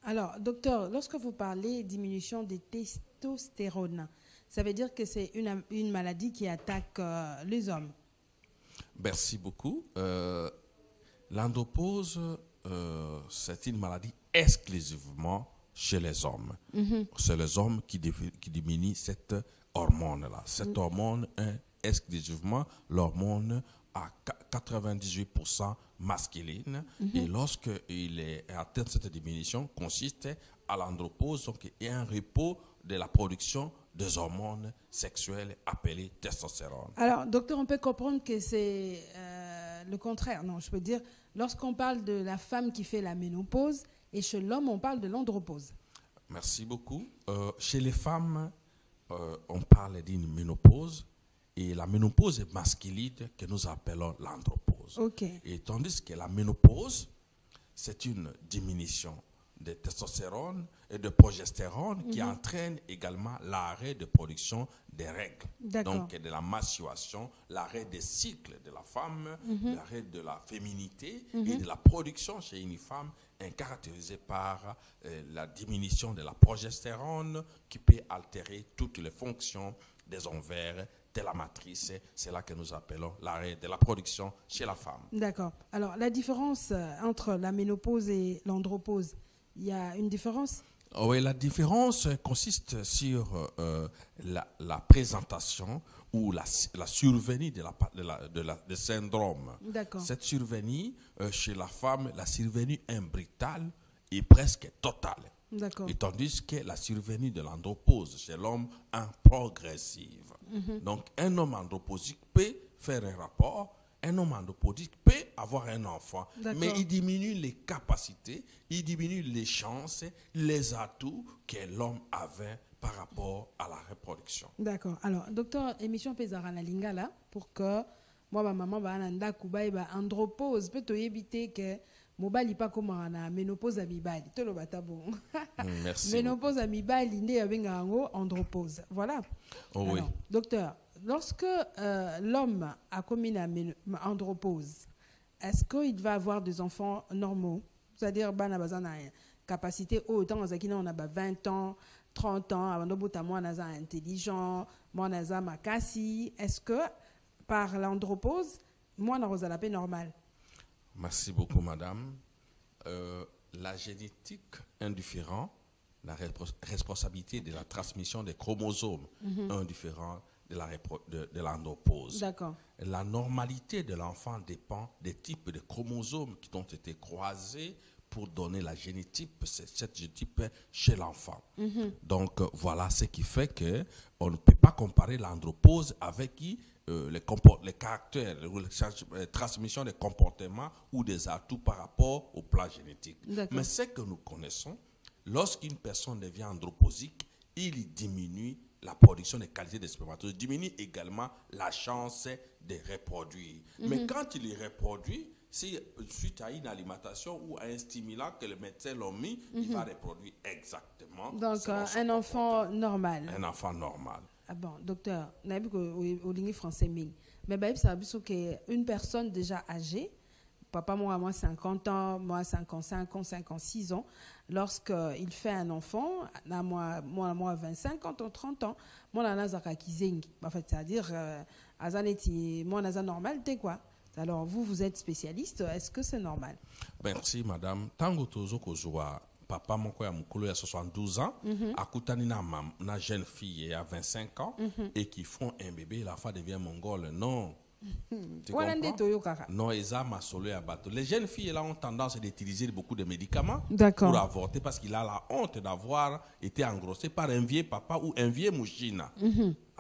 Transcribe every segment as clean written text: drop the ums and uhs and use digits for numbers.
Alors, docteur, lorsque vous parlez diminution des testostérone, ça veut dire que c'est une maladie qui attaque les hommes. Merci beaucoup. L'andropause, c'est une maladie exclusivement chez les hommes. C'est les hommes qui diminuent cette hormone-là. Cette hormone est exclusivement l'hormone à 98% masculine. Et lorsqu'il est atteint cette diminution, consiste à l'andropause, donc il y a un repos de la production des hormones sexuelles appelées testostérone. Alors, docteur, on peut comprendre que c'est le contraire. Non, je peux dire, lorsqu'on parle de la femme qui fait la ménopause, et chez l'homme, on parle de l'andropause. Merci beaucoup. Chez les femmes, on parle d'une ménopause, et la ménopause est masculine que nous appelons l'andropause. Okay. Et tandis que la ménopause, c'est une diminution de testostérone et de progestérone qui entraîne également l'arrêt de production des règles. Donc de la menstruation, l'arrêt des cycles de la femme, l'arrêt de la féminité et de la production chez une femme est caractérisée par la diminution de la progestérone qui peut altérer toutes les fonctions des ovaires de la matrice. C'est là que nous appelons l'arrêt de la production chez la femme. D'accord. Alors la différence entre la ménopause et l'andropause, il y a une différence? Oui, la différence consiste sur la présentation ou la survenue de syndrome. D'accord. Cette survenue, chez la femme, la survenue est brutale et presque totale. D'accord. Et tandis que la survenue de l'andropause chez l'homme est progressive. Donc, un homme andropausique peut faire un rapport. Un homme andropausique peut avoir un enfant, mais il diminue les capacités, il diminue les chances, les atouts que l'homme avait par rapport à la reproduction. D'accord. Alors, docteur, émission Pesara la Lingala, pour que moi, ma maman, va kuba ba andropause, peut éviter que mobali pas comme na ménopause à mibali. Tout le bon. Merci. Ménopause à mibali, né avec un andropause. Voilà. Oh, alors, oui. Docteur, lorsque l'homme a commis la andropause, est-ce qu'il va avoir des enfants normaux? C'est-à-dire, il a une capacité, autant on a 20 ans, 30 ans, avant de moi, on a intelligent, moi, on a makasi. Est-ce que par l'andropause, moi, on a la paix normale? Merci beaucoup, madame. La génétique indifférente, la responsabilité de la transmission des chromosomes indifférents de l'andropause. D'accord. La normalité de l'enfant dépend des types de chromosomes qui ont été croisés pour donner la génétique, cette génétique chez l'enfant. Donc, voilà ce qui fait qu'on ne peut pas comparer l'andropause avec les caractères, la transmission des comportements ou des atouts par rapport au plan génétique. Mais ce que nous connaissons, lorsqu'une personne devient andropausique, il diminue la production des qualités des spermatozoïdes, diminue également la chance de reproduire. Mais quand il reproduit, si suite à une alimentation ou à un stimulant que le médecin l'a mis, il va reproduire exactement. Donc, un enfant normal. Un enfant normal. Ah bon, docteur, on a vu qu'au ligne français, mais ça a vu qu'une personne déjà âgée, papa, moi 50 ans, moi 55 ans, 56 ans, lorsqu'il fait un enfant, moi 25 ans, 30 ans, moi, en fait, c'est-à-dire, moi, normal, t'es quoi? Alors, vous êtes spécialiste, est-ce que c'est normal? Merci, madame. Tango tozo kozwa papa moko ya mukolo ya 72 ans, akutani na jeune fille à 25 ans, et qui font un bébé, la femme devient mongole. Non. Tu comprends? Non, les jeunes filles là ont tendance à utiliser beaucoup de médicaments pour avorter parce qu'il a la honte d'avoir été engrossé par un vieux papa ou un vieux mouchina.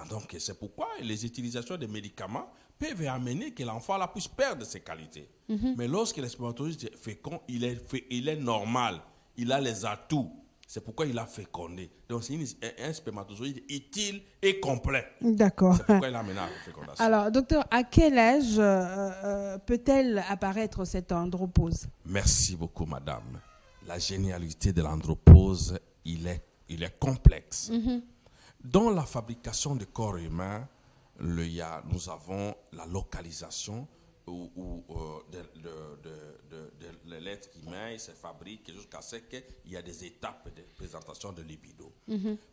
Donc c'est pourquoi les utilisations de médicaments peuvent amener que l'enfant là puisse perdre ses qualités. Mais lorsque le spermatozoïde est fécond, il est normal, il a les atouts. C'est pourquoi il a fécondé. Donc, c'est un spermatozoïde utile et complet. D'accord. C'est pourquoi il a mené à la fécondation. Alors, docteur, à quel âge peut-elle apparaître cette andropause? Merci beaucoup, madame. La génialité de l'andropause, il est complexe. Dans la fabrication du corps humain, nous avons la localisation de l'être humain se fabrique jusqu'à ce qu'il y a des étapes de présentation de libido.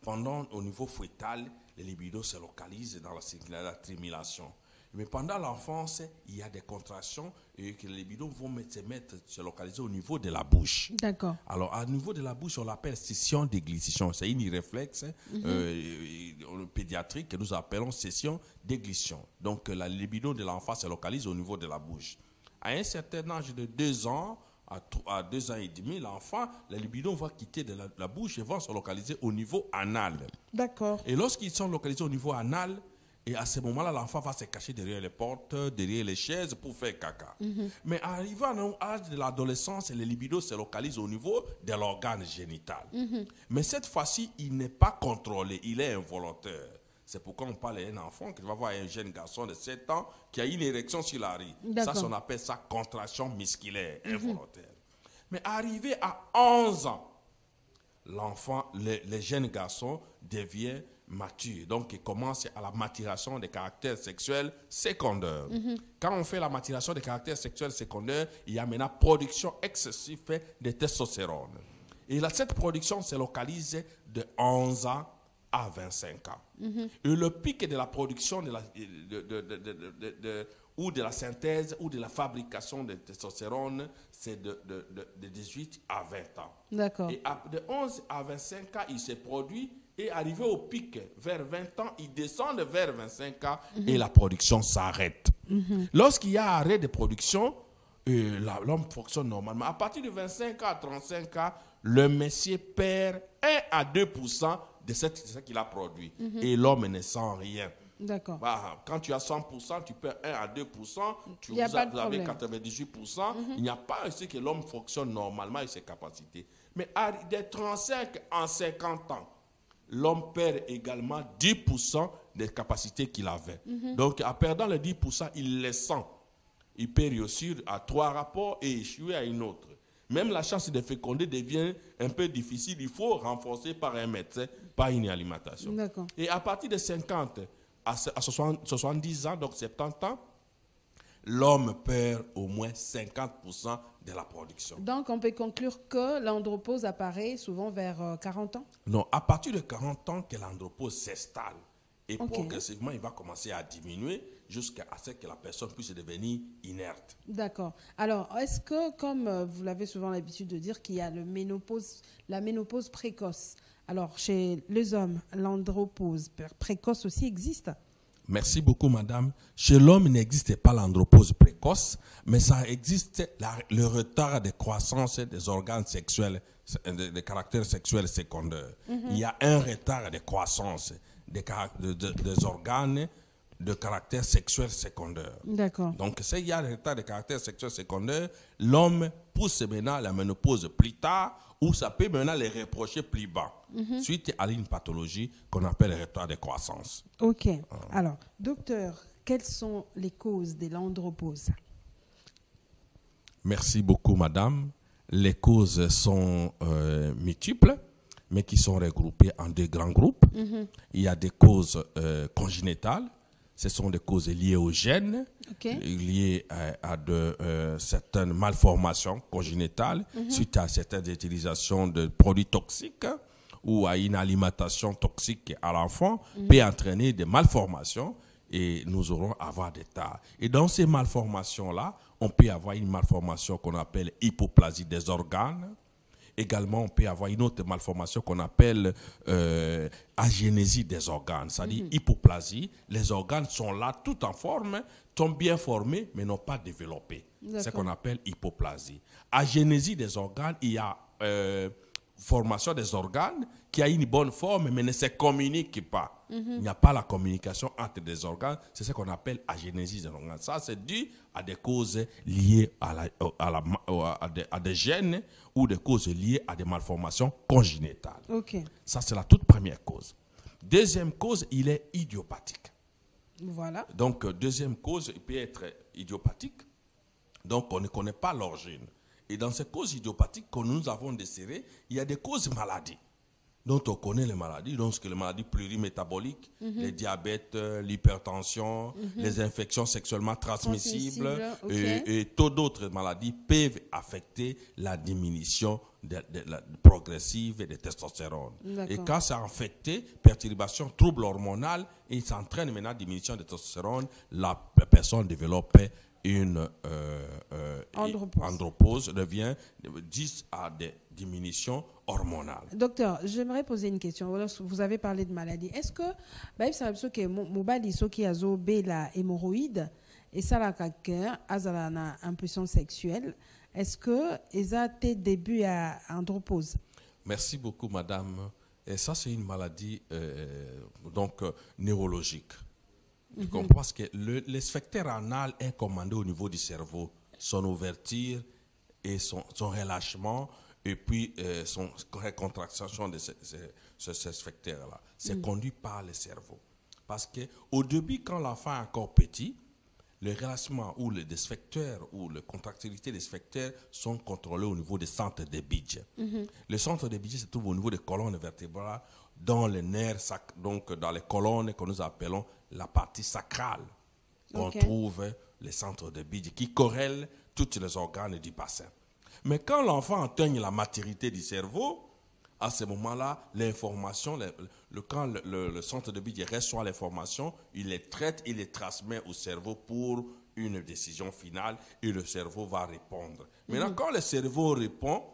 Pendant, au niveau fœtal, le libido se localise dans la trimulation. Mais pendant l'enfance, il y a des contractions et que les libidos vont se localiser au niveau de la bouche. D'accord. Alors, au niveau de la bouche, on l'appelle session d'églition. C'est une réflexe pédiatrique que nous appelons session d'églition. Donc, la libido de l'enfant se localise au niveau de la bouche. À un certain âge de 2 ans, à 2 ans et demi, l'enfant, la libido va quitter de la bouche et va se localiser au niveau anal. D'accord. Et lorsqu'ils sont localisés au niveau anal, et à ce moment-là, l'enfant va se cacher derrière les portes, derrière les chaises pour faire caca. Mais arrivant à l'âge de l'adolescence, les libidos se localisent au niveau de l'organe génital. Mais cette fois-ci, il n'est pas contrôlé, il est involontaire. C'est pourquoi on parle d'un enfant qui va voir un jeune garçon de 7 ans qui a une érection sur la riz. Ça, on appelle ça contraction musculaire involontaire. Mais arrivé à 11 ans, l'enfant, le jeune garçon devient mature. Donc, il commence à la maturation des caractères sexuels secondaires. Quand on fait la maturation des caractères sexuels secondaires, il y a maintenant production excessive de testostérone. Et là, cette production se localise de 11 ans à 25 ans. Et le pic de la production ou de la synthèse ou de la fabrication de testostérone, c'est de 18 à 20 ans. D'accord. Et de 11 à 25 ans, il se produit et arrivé au pic vers 20 ans, il descend vers 25 ans et la production s'arrête. Lorsqu'il y a arrêt de production, l'homme fonctionne normalement. À partir de 25 ans à 35 ans, le monsieur perd 1 à 2% de ce qu'il a produit. Et l'homme ne sent rien. D'accord. Bah, quand tu as 100%, tu perds 1 à 2%, vous avez 98%. Il n'y a pas ici que l'homme fonctionne normalement avec ses capacités. Mais de 35 à 50 ans, l'homme perd également 10% des capacités qu'il avait. Donc, en perdant les 10%, il les sent. Il peut réussir à 3 rapports et échouer à une autre. Même la chance de féconder devient un peu difficile. Il faut renforcer par un médecin, par une alimentation. Et à partir de 50 à 70 ans, donc 70 ans, l'homme perd au moins 50% de la production. Donc, on peut conclure que l'andropause apparaît souvent vers 40 ans? Non, à partir de 40 ans que l'andropause s'installe. Et progressivement, il va commencer à diminuer jusqu'à ce que la personne puisse devenir inerte. D'accord. Alors, est-ce que, comme vous l'avez souvent l'habitude de dire, qu'il y a la ménopause précoce? Alors, chez les hommes, l'andropause précoce aussi existe? Merci beaucoup, madame. Chez l'homme, il n'existe pas l'andropause précoce, mais ça existe le retard de croissance des organes sexuels, des caractères sexuels secondaires. Il y a un retard de croissance des organes de caractère sexuel secondaire. D'accord. Donc, s'il y a un retard de caractère sexuel secondaire, l'homme pousse maintenant la ménopause plus tard, ou ça peut maintenant les reprocher plus bas, suite à une pathologie qu'on appelle le retard de croissance. Ok. Alors, docteur, quelles sont les causes de l'andropause? Merci beaucoup, madame. Les causes sont multiples, mais qui sont regroupées en 2 grands groupes. Il y a des causes congénitales. Ce sont des causes liées aux gènes, liées à certaines malformations congénitales, suite à certaines utilisations de produits toxiques ou à une alimentation toxique à l'enfant, peut entraîner des malformations et nous aurons à avoir des tares. Et dans ces malformations-là, on peut avoir une malformation qu'on appelle hypoplasie des organes. Également, on peut avoir une autre malformation qu'on appelle agénésie des organes, c'est-à-dire hypoplasie. Les organes sont là, tout en forme, sont bien formés, mais n'ont pas développé. C'est ce qu'on appelle hypoplasie. Agénésie des organes, il y a formation des organes qui a une bonne forme, mais ne se communique pas. Il n'y a pas la communication entre les organes. C'est ce qu'on appelle agénésie des organes. Ça, c'est dû à des causes liées à des gènes ou des causes liées à des malformations congénitales. Ça, c'est la toute première cause. Deuxième cause, il est idiopathique. Voilà. Donc, deuxième cause, il peut être idiopathique. Donc, on ne connaît pas l'origine. Et dans ces causes idiopathiques que nous avons décelées, il y a des causes maladies. dont on connaît les maladies, donc les maladies plurimétaboliques, les diabètes, l'hypertension, les infections sexuellement transmissibles et tant d'autres maladies peuvent affecter la diminution progressive de testostérone. Et quand c'est infecté, perturbation, trouble hormonal, il s'entraîne maintenant à diminution de testostérone, la personne développe une andropause, devient 10 à des diminutions hormonales. Docteur, j'aimerais poser une question. Vous avez parlé de maladie. Est-ce que, que mobali soki azo be la hémorroïde et ça la quelqu'un a la impuissance sexuelle, est-ce que ça a début à andropause? Merci beaucoup, madame. Et ça, c'est une maladie neurologique. Tu comprends? Parce que le sphincter anal est commandé au niveau du cerveau. Son ouverture et son relâchement, et puis son contraction de ce sphincter-là. C'est conduit par le cerveau. Parce qu'au début, quand l'enfant est encore petit, le relâchement ou le sphincter ou la contractilité des sphincters sont contrôlés au niveau des centres de Bidge. Le centre de Bidge se trouve au niveau des colonnes vertébrales, dans les nerfs, donc dans les colonnes que nous appelons la partie sacrale. On trouve les centres de Bidge qui corrèlent tous les organes du bassin. Mais quand l'enfant atteigne la maturité du cerveau, à ce moment-là, l'information, quand le centre de Bidge reçoit l'information, il les traite, il les transmet au cerveau pour une décision finale et le cerveau va répondre. Maintenant, quand le cerveau répond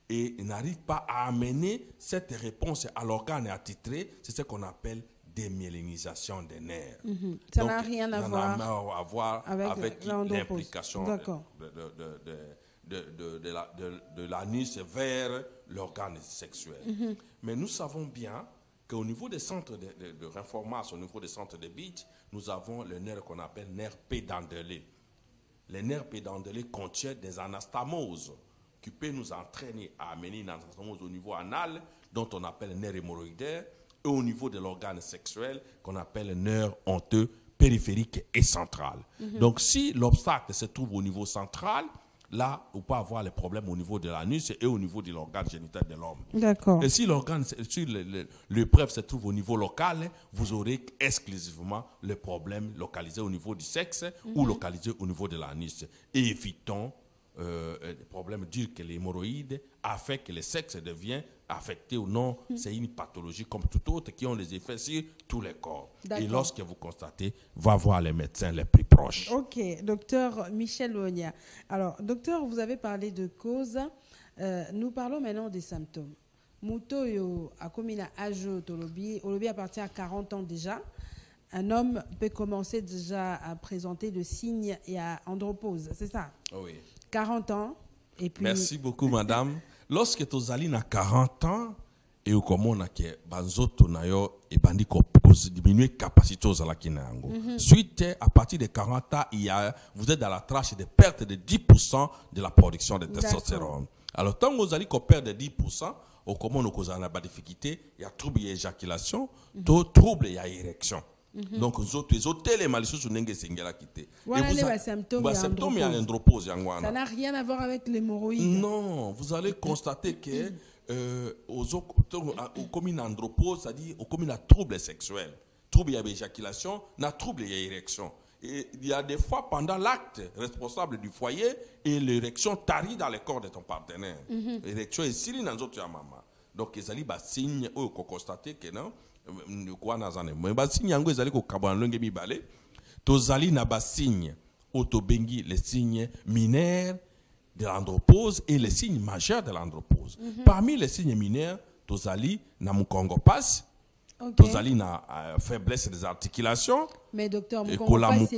et n'arrive pas à amener cette réponse à l'organe attitré, c'est ce qu'on appelle démyélinisation des nerfs. Ça n'a rien à voir avec l'implication de l'anus vers l'organe sexuel. Mais nous savons bien qu'au niveau des centres de réinformation, au niveau des centres de Bidge, nous avons le nerf qu'on appelle nerf pédandellé. Les nerfs pédandellés contiennent des anastamoses qui peuvent nous entraîner à amener une anastamose au niveau anal, dont on appelle le nerf hémorroïdaire, et au niveau de l'organe sexuel, qu'on appelle le nerf honteux périphérique et central. Donc, si l'obstacle se trouve au niveau central, là, on peut avoir les problèmes au niveau de l'anus et au niveau de l'organe génital de l'homme. D'accord. Et si l'épreuve se trouve au niveau local, vous aurez exclusivement le problème localisé au niveau du sexe ou localisé au niveau de l'anus. Et évitons des problèmes durs que l'hémorroïde a fait que le sexe devient affecté ou non. C'est une pathologie comme tout autre qui ont des effets sur tous les corps. Et lorsque vous constatez, va voir les médecins les plus proches. Ok, docteur Michel Onia. Alors, docteur, vous avez parlé de causes. Nous parlons maintenant des symptômes. Moutoyo a commis un âge Olobi à partir de 40 ans déjà. Un homme peut commencer déjà à présenter de signes et à andropause, c'est ça? Oui. 40 ans. Et puis... Merci beaucoup, madame. Lorsque tu as 40 ans, et comme on a que banzoto nayo et bandi ko diminuer capacité aux alakinango. Suite à partir de 40 ans, vous êtes dans la tranche de perte de 10% de la production de testostérone. Alors tant que vous allez perdre de 10%, au comment nous avons la difficulté, il y a trouble d'éjaculation, trouble et érection. Donc les autres les malicieux sont n'engagés singela quitter. Voilà les symptômes et andropause. Ça n'a rien à voir avec l'hémorroïde. Non, vous allez constater que comme une andropause, c'est-à-dire comme un trouble sexuel, trouble d'éjaculation, na trouble d'érection. Et il y a des fois pendant l'acte responsable du foyer et l'érection tarie dans le corps de ton partenaire. L'érection est siri dans autres maman. Donc ils allaient signe ou constater que non. Quoi nazane mais basigne yango ezali ko kabana longe mibale tozali na basigne otobengi les signes mineurs de l'andropause et les signes majeurs de l'andropause. Parmi les signes mineurs tozali na mukongo passe, tozali na faiblesse des articulations. Mais docteur, mukongo passe c'est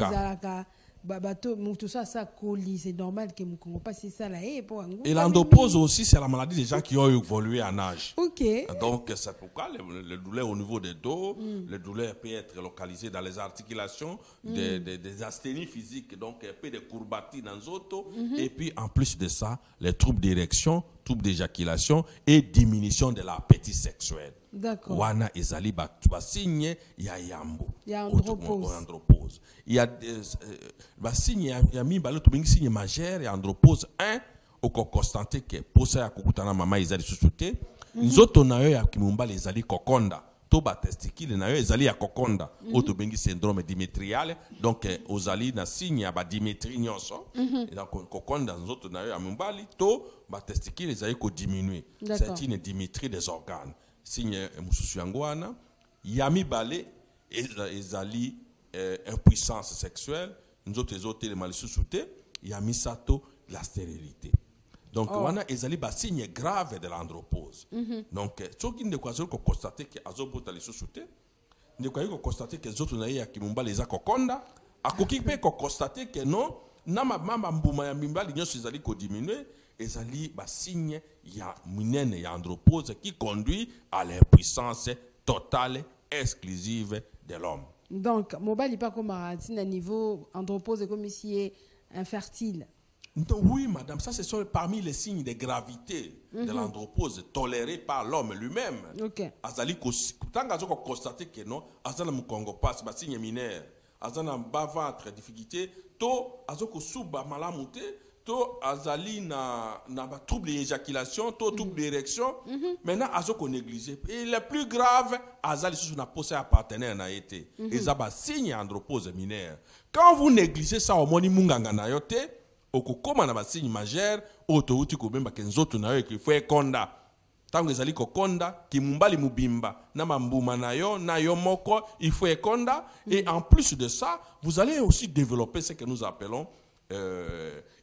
c'est normal que Mukongo passe ça là. Et l'andropause aussi, c'est la maladie des gens qui ont évolué en âge. Donc, c'est pourquoi le douleur au niveau des dos, le douleur peut être localisé dans les articulations, des asthénies physiques, donc un peu de courbatures dans les autos. Et puis, en plus de ça, les troubles d'érection, troubles d'éjaculation et diminution de l'appétit sexuel. D'accord. Wana ezali ba signe ya yambo. Il y a andropause. Il y a ba signe ya mi balo to bingi signe majeur et andropause 1 au constater que pour ça kukutana mama ezali susute nzoto na yo ya kimumbali ezali kokonda to ba testicule na yo ezali ya kokonda oto bengi syndrome dimétrial donc ozali na signe ya ba dimétrie nyonso et donc kokonda nzoto na yo ya mumbali to ba testicule ezali ko diminuer c'est une dimétrie des organes signe mususu yango wana ya mibale ezali impuissance sexuelle nzoto ezote le malisusu te ya misato la stérilité. Donc, on a ezali ba signe grave de l'andropause. Donc, ce qui ne peut pas constater que azobota les sous-souté, ne peut pas constater que les autres naïa qui mumba les akokonda, akoki peut constater que non, na mama mbuma ya mimba l'ignos ezali ko diminuer, ezali ba signe ya munene ya andropause qui conduit à l'impuissance totale exclusive de l'homme. Donc, mobile pas comme à niveau andropause comme ici infertile. Oui, madame, ça ce sont parmi les signes de gravité de l'andropause tolérés par l'homme lui-même. Azali tant qu'on constate que non, azana mukongo passe, ba signe mineur, azana bas ventre, difficulté, to azoko suba malamute, to azali na ba trouble d'éjaculation, to trouble d'érection. Maintenant azoko négligé. Et le plus grave, azali sous na possé à partenaire na été. Et ça ba signe andropause mineur. Quand vous négligez ça au moni munganga na yote, okokoma na ba signe majeur oto uti ko bemba kenzoto na yo ki fwe konda tango ezali ko konda ki mumbali mubimba na mambuma na yo moko il faut konda et en plus de ça vous allez aussi développer ce que nous appelons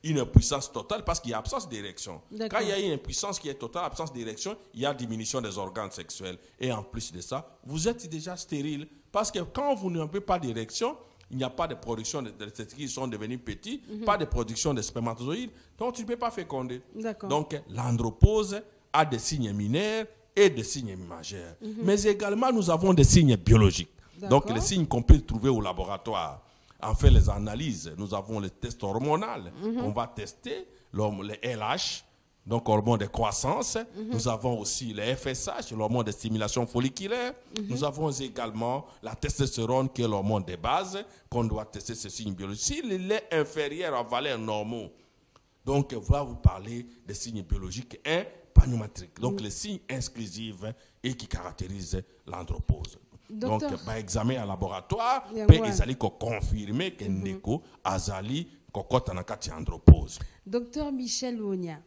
une impuissance totale parce qu'il y a absence d'érection. Quand il y a une impuissance qui est totale, absence d'érection, il y a diminution des organes sexuels et en plus de ça vous êtes déjà stérile parce que quand vous n'avez pas d'érection, il n'y a pas de production de testicules qui sont devenus petits, pas de production de spermatozoïdes, donc tu ne peux pas féconder. Donc l'andropause a des signes mineurs et des signes majeurs. Mais également, nous avons des signes biologiques. Donc les signes qu'on peut trouver au laboratoire. En fait, les analyses, nous avons les tests hormonaux. On va tester les LH, donc hormone de croissance. Nous avons aussi les FSH, l'hormone de stimulation folliculaire. Nous avons également la testostérone, qui est l'hormone de base, qu'on doit tester ce signe biologique. S'il est inférieur à valeurs normaux, donc on va vous parler des signes biologiques pneumatriques. Donc les signes exclusifs et qui caractérisent l'andropause. Donc, par examen à laboratoire, ils allaient confirmer que Ndeko Azali kokota na kati andropause. Docteur Michel Wonia.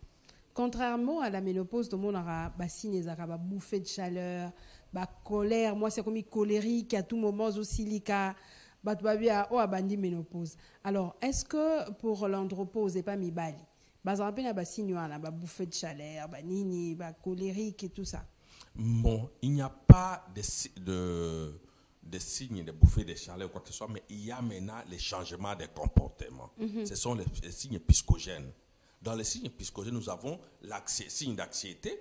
Contrairement à la ménopause, tout le monde a une bouffée de chaleur, colère. Moi, c'est comme colérique à tout moment, silica, ménopause. Alors, est-ce que pour l'andropause et pas mi bali, bouffée de chaleur, colérique et tout ça? Bon, il n'y a pas de signes de bouffée de chaleur ou quoi que ce soit, mais il y a maintenant les changements de comportement. Ce sont les signes psychogènes. Dans les signes psychogènes, nous avons signe d'anxiété,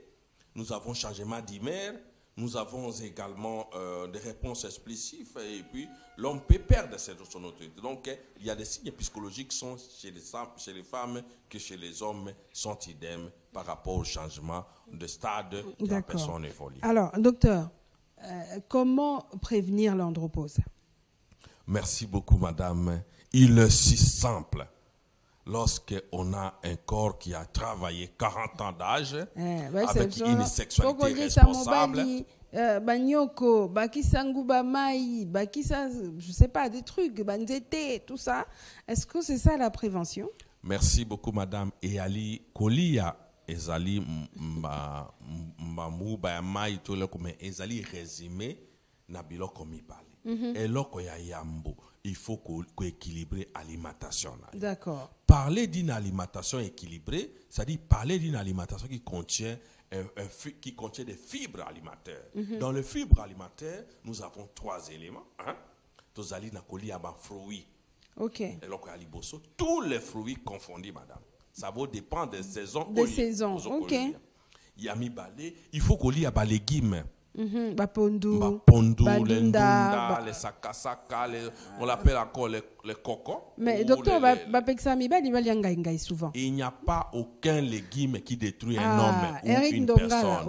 nous avons changement d'humeur, nous avons également des réponses explicives et puis l'homme peut perdre son autorité. Donc, il y a des signes psychologiques qui sont chez les femmes que chez les hommes sont idem par rapport au changement de stade que la personne évolue. Alors, docteur, comment prévenir l'andropause? Merci beaucoup, madame. Il est si simple. Lorsqu'on a un corps qui a travaillé 40 ans d'âge, avec une sexualité responsable, je sais pas, des trucs, tout ça. Est-ce que c'est ça la prévention? Merci beaucoup, madame. Et Ali Kolia, ezali ezali résumé na biloko mibale. Et loko ya yambo, il faut équilibrer l'alimentation. D'accord. Parler d'une alimentation équilibrée, c'est-à-dire parler d'une alimentation qui contient des fibres alimentaires. Dans les fibres alimentaires, nous avons 3 éléments. Tozali na kolia ba fruits. OK. Et loko ya liboso, tous les fruits confondus, madame. Ça va dépendre des saisons. Des saisons, OK. Yami balé, il faut qu'on lit à bas légumes. Bapondu, les ndunda, les sakasaka, on l'appelle encore les cocos. Mais docteur, souvent. Il n'y a pas aucun légume qui détruit un homme ou une personne.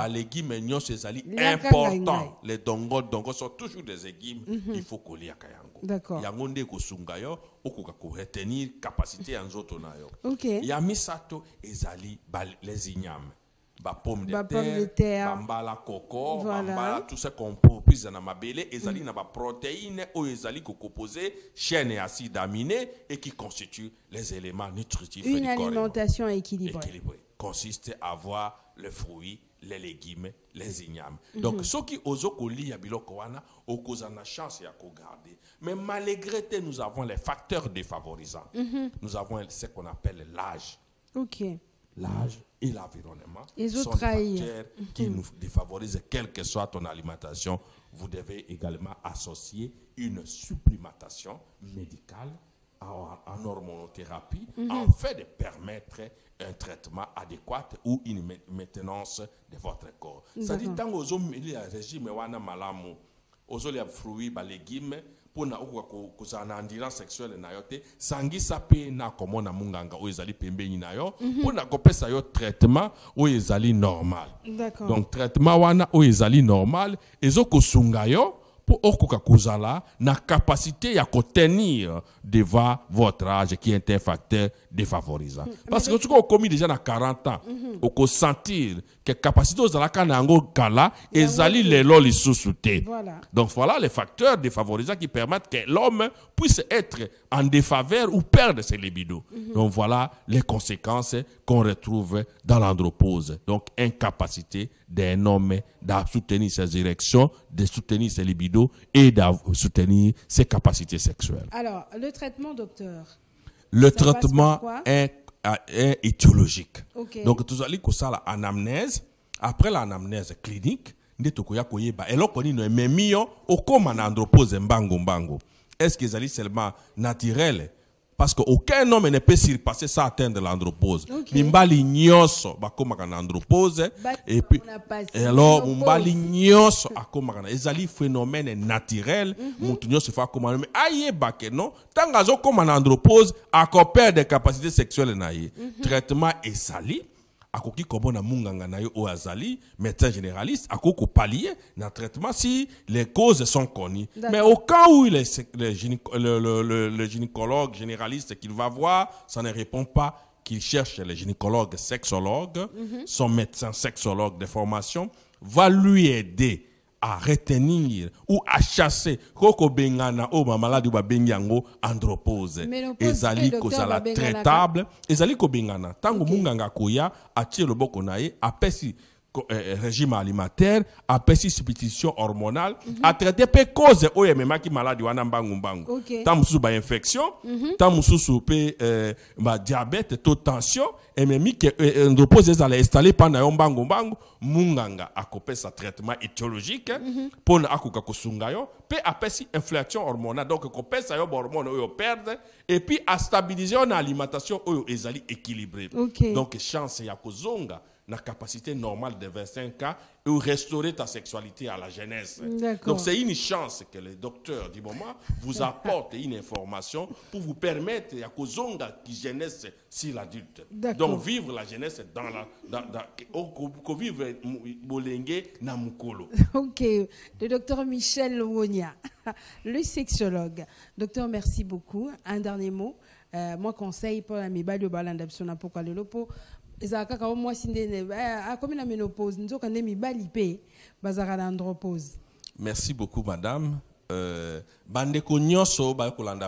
Les légumes c'est important. Les dongo sont toujours des légumes. Il faut qu'on lit à kayango. D'accord. Yangonde ko sungayo, okuka ko retenir capacité en zoto na yo. OK. Yami sato ezali les ignames. pomme de terre, terre, bambala coco, voilà. Bambala tout ce qu'on propose dans ma belle, ezali na ba protéines ou ezali ko composé chaîne et acides aminés et qui constituent les éléments nutritifs une du corps. Une alimentation équilibrée. Consiste à avoir le fruit, les légumes, les ignames. Donc, ceux qui osent coller à biloko wana, okoza na chance ya ko garder. Mais malgré tout, nous avons les facteurs défavorisants. Nous avons ce qu'on appelle l'âge. Ok. L'âge et l'environnement sont des facteurs qui nous défavorisent, quelle que soit ton alimentation. Vous devez également associer une supplémentation médicale en hormonothérapie afin de permettre un traitement adéquat ou une maintenance de votre corps. C'est-à-dire, tant que vous avez un régime vous avez des fruits, des légumes, pour na endurance sexuelle na yote sangisa pe na komona munganga o ezali pembeni na yo pour na kopesa yo traitement o ezali normal. Donc traitement wana o ezali normal ezoko sunga yo pour okoka kozala na capacité ya tenir devant votre âge qui est un facteur défavorisant. Parce que tu as commis déjà na 40 ans, oko sentir que capacité ozala kana ngo kala ezali lelo lisusu te. Donc voilà les facteurs défavorisants qui permettent que l'homme puisse être en défaveur ou perdre ses libidos. Donc voilà les conséquences qu'on retrouve dans l'andropause. Donc incapacité d'un homme de soutenir ses érections, de soutenir ses libidos et de soutenir ses capacités sexuelles. Alors, le traitement, docteur? Le traitement est étiologique. Donc, tu as dit que ça, l'anamnèse, après l'anamnèse clinique, est-ce que c'est seulement naturel? Parce qu'aucun homme ne peut surpasser ça, atteindre l'andropause. Mimbali nyoso bakoma na andropause et puis alors mimbali nyoso akoma na ezali phénomène naturel mutu nyoso fa koma mais ayeba ke non tanga zo koma na andropause akopère des capacités sexuelles na ye. Traitement esali akoki komona munganga na yo o azali médecin généraliste akoko pallier na traitement si les causes sont connues. Mais au cas où le gynécologue généraliste qu'il va voir, ça ne répond pas, qu'il cherche le gynécologue sexologue, son médecin sexologue de formation va lui aider à retenir ou à chasser koko bengana o mamaladi ba benyango andropause ezali kozala traitable ezali ko bengana tango munganga koya atie loboko naye apesi régime alimentaire apesi substitution hormonale a traiter pe cause o yememaki maladie wana mbangu tamusu ba infection tamusu pe ba diabète to tension et même que andropause ezala installé pendant yo mbangu munganga akopesa traitement étiologique pour akoka kosunga yo pe apesi inflation hormonale donc kopesa yo hormone oyo perdre et puis à stabiliser une alimentation oyo ezali équilibrée. Donc chance ya kozonga la capacité normale de 25 ans ou restaurer ta sexualité à la jeunesse. Donc c'est une chance que le docteur du moment vous apporte une information pour vous permettre à kozonga qui jeunesse si l'adulte. Donc vivre la jeunesse dans vivre bolenge na mukolo. OK, le docteur Michel Luonia, le sexologue. Docteur, merci beaucoup. Un dernier mot. Moi conseil pour la mibali balanda bisona pourquoi le lopo ezaka au moi sindene a comme la ménopause nzoka ndemi balipe bazaka na andropause. Merci beaucoup madame. Bandeko nyoso ba kolanda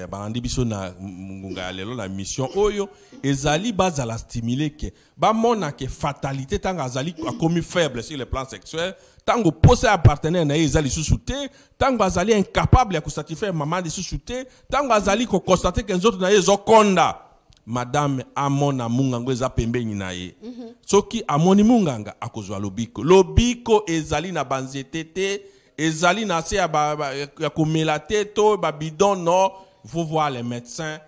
balandi biso na mungunga lelo na mission oyo ezali bazala stimuler ke ba mona ke fatalité tanga azali akomi faible sur le plan sexuel tango posé à partenaire na ezali sous-souté tango azali incapable ya satisfaire maman de sous-souté tango azali ko constater que nzoto na ezo konda madame amona munganga eza pembeni na ye soki amoni munganga akozwa lobiko ezali na banzete te ezali na se ya komela te to ba bidon non. Faut voir les médecins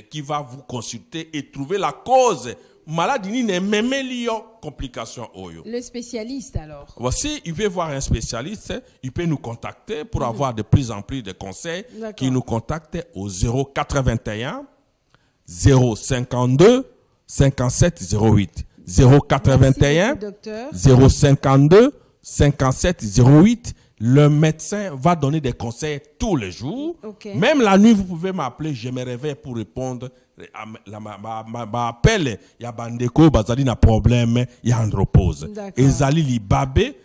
qui va vous consulter et trouver la cause maladie ni ne memelio complication oyo. Le spécialiste alors. Voici, il veut voir un spécialiste, il peut nous contacter pour avoir de plus en plus de conseils. Qui nous contacte au 081 052 57 08 081 052 57 08 Le médecin va donner des conseils tous les jours. Okay. Même la nuit, vous pouvez m'appeler, je me réveille pour répondre. M'appelle, il y a bandeko, bazali na problème, il y a andropause. Ezali libabé,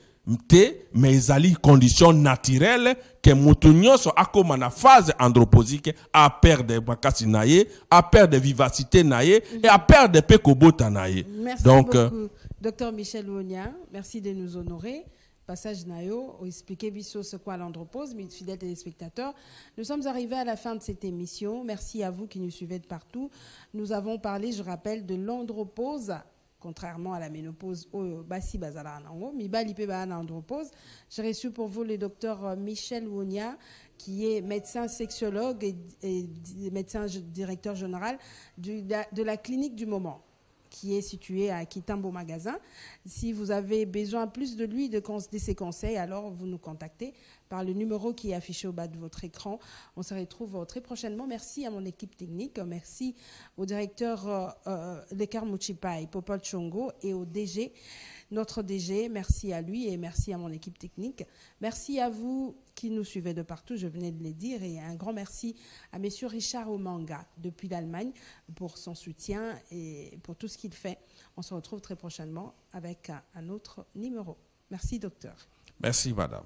mais ezali condition naturelle que moutounyo so akoma na phase andropausique à perdre de bakasi naye, à perdre de vivacité naye et à perdre de pekobota naye. Merci beaucoup, Dr Michel Ouonia. Merci de nous honorer. Passage Nayo, expliquer biso ce qu'est l'andropause, mes fidèles téléspectateurs. Nous sommes arrivés à la fin de cette émission. Merci à vous qui nous suivez de partout. Nous avons parlé, je rappelle, de l'andropause, contrairement à la ménopause. J'ai reçu pour vous le docteur Michel Ouonia, qui est médecin sexologue et médecin directeur général de la clinique du moment, qui est situé à Kitambo Magasin. Si vous avez besoin plus de lui, de ses conseils, alors vous nous contactez par le numéro qui est affiché au bas de votre écran. On se retrouve très prochainement. Merci à mon équipe technique. Merci au directeur Lekar Mouchipai, Popol Chongo, et au DG, notre DG. Merci à lui et merci à mon équipe technique. Merci à vous qui nous suivez de partout, je venais de le dire, et un grand merci à M. Richard Omanga depuis l'Allemagne pour son soutien et pour tout ce qu'il fait. On se retrouve très prochainement avec un autre numéro. Merci, docteur. Merci, madame.